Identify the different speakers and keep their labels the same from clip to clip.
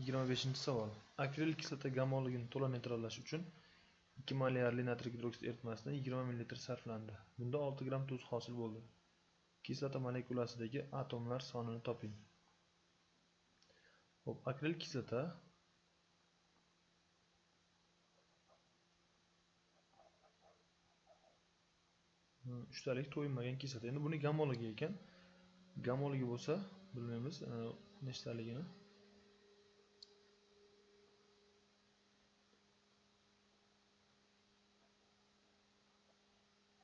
Speaker 1: 25-savol. Akrilik kislota gamoligini to'la neytrallash uchun 2 molarli natriy gidroksid eritmasidan 20 ml sarflandi. Bunda 6 gram tuz hosil bo'ldi. Kislota molekulasidagi atomlar sonini toping. Xo'p, akrilik kislota uchtalik to'ymagan kislota. Endi buni gamoligi ekan. Gamoligi bo'lsa, bilmaymiz nechtaligini.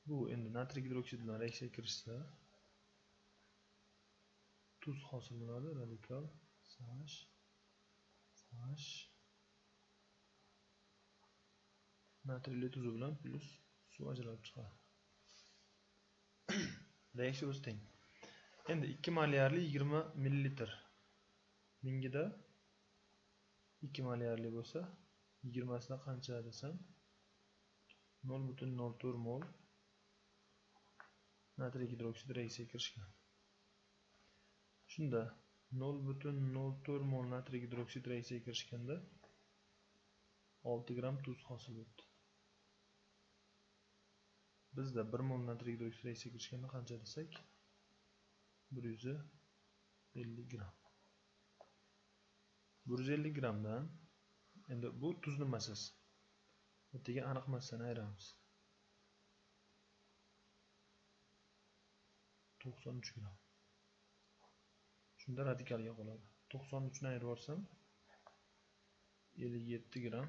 Speaker 1: Bu endi natriy gidroksid bilan reaksiyaga kirishsa tuz hosil bo'ladi. Radikal SH natriyli tuzi bilan plus suv ajralib chiqadi. Reaksiya o'zi teng. Endi 2 molarli 20 ml mingida 2 molarli bo'lsa 20 sida qancha desam 0,04 mol natriy gidroksid reaksiyaga kirishgan. Shunda 0,04 mol natriy gidroksid reaksiyaga kirishganda 6 gram tuz hosil bo'ldi. Bizda 1 mol natriy gidroksid reaksiyaga kirishganda qancha desak 150 gram. 150 gramdan endi bu tuzni massasi. O'tiga aniq massani ayiramiz. 93 gram. Shunda radikalga qoladi. 93 ni ayirib yuborsam 57 gram